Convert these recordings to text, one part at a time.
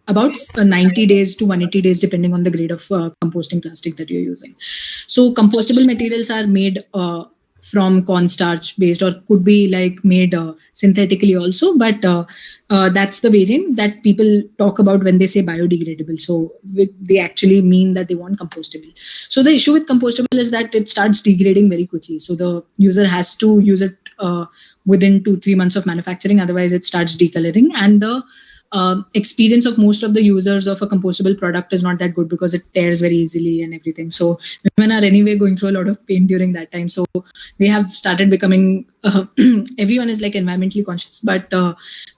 about 90 days to 180 days, depending on the grade of composting plastic that you're using. So compostable materials are made from cornstarch based, or could be like made synthetically also, but that's the variant that people talk about when they say biodegradable. So they actually mean that they want compostable. So the issue with compostable is that it starts degrading very quickly. So the user has to use it within 2-3 months of manufacturing, otherwise it starts decoloring, and the experience of most of the users of a compostable product is not that good because it tears very easily and everything. So women are anyway going through a lot of pain during that time. So they have started becoming, everyone is like environmentally conscious, but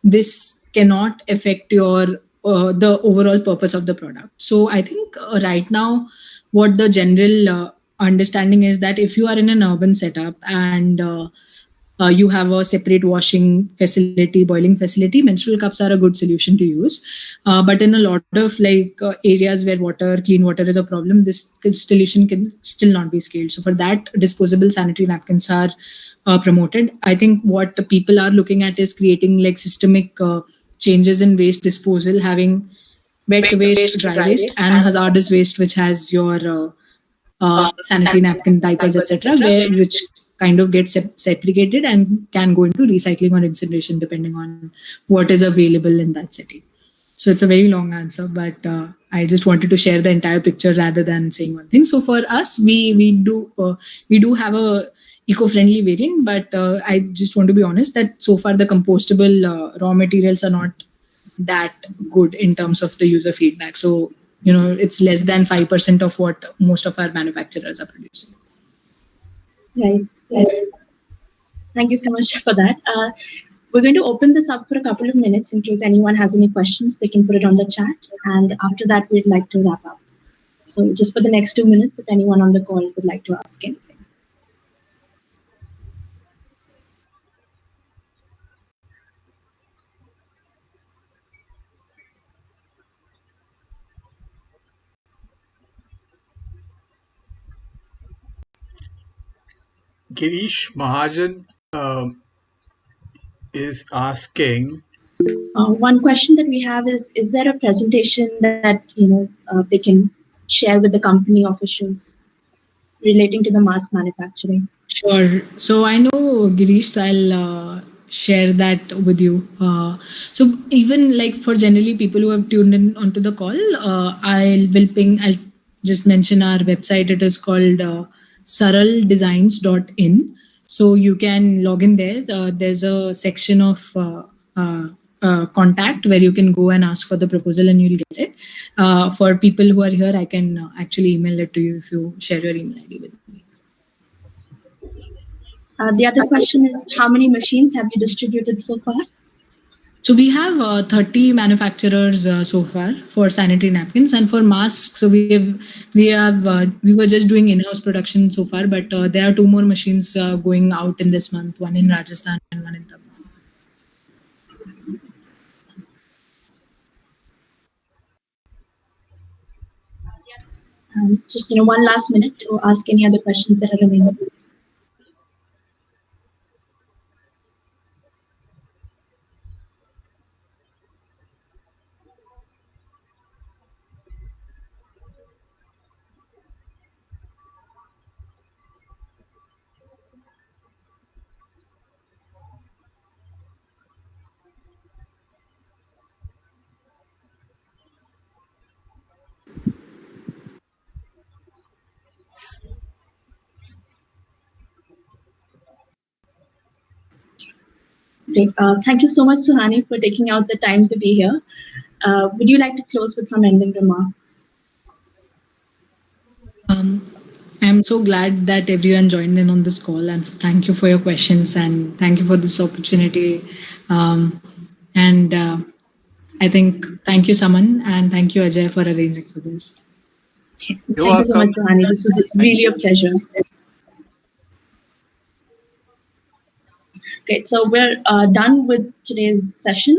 this cannot affect your the overall purpose of the product. So I think right now what the general understanding is that if you are in an urban setup and you have a separate washing facility, boiling facility, menstrual cups are a good solution to use. But in a lot of areas where clean water is a problem, this solution can still not be scaled. So for that, disposable sanitary napkins are promoted. I think what the people are looking at is creating like systemic changes in waste disposal, having wet waste, dry waste, and hazardous waste, which has your sanitary napkin, diapers, etc., which kind of gets segregated and can go into recycling or incineration depending on what is available in that city. So it's a very long answer, but I just wanted to share the entire picture rather than saying one thing. So for us, we do have a eco-friendly variant, but I just want to be honest that so far the compostable raw materials are not that good in terms of the user feedback. So it's less than 5% of what most of our manufacturers are producing. Right. Thank you so much for that. We're going to open this up for a couple of minutes in case anyone has any questions. They can put it on the chat, and after that, we'd like to wrap up. So just for the next 2 minutes, if anyone on the call would like to ask anything. Girish Mahajan is asking. One question that we have is there a presentation that they can share with the company officials relating to the mask manufacturing? Sure. So I know Girish, so I'll share that with you. So even like for generally people who have tuned in onto the call, I'll just mention our website. It is called saraldesigns.in. So you can log in there. There's a section of contact where you can go and ask for the proposal and you'll get it. For people who are here, I can actually email it to you if you share your email ID with me. The other question is, how many machines have you distributed so far? So we have 30 manufacturers so far for sanitary napkins, and for masks. So we were just doing in-house production so far, but there are 2 more machines going out in this month. One in Rajasthan and one in Tamil. Just one last minute to ask any other questions that are remaining. Great. Thank you so much, Suhani, for taking out the time to be here. Would you like to close with some ending remarks? I'm so glad that everyone joined in on this call, and thank you for your questions and thank you for this opportunity. I think thank you, Saman, and thank you, Ajay, for arranging for this. Thank you so much, Suhani. This was really a pleasure. Great. So we're done with today's session.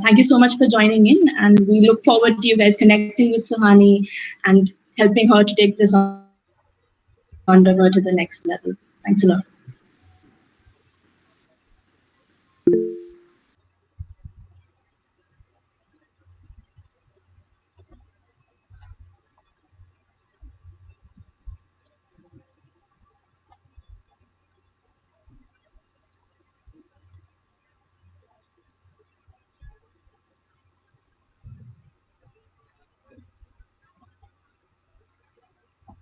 Thank you so much for joining in, and we look forward to you guys connecting with Suhani and helping her to take this on to the next level. Thanks a lot.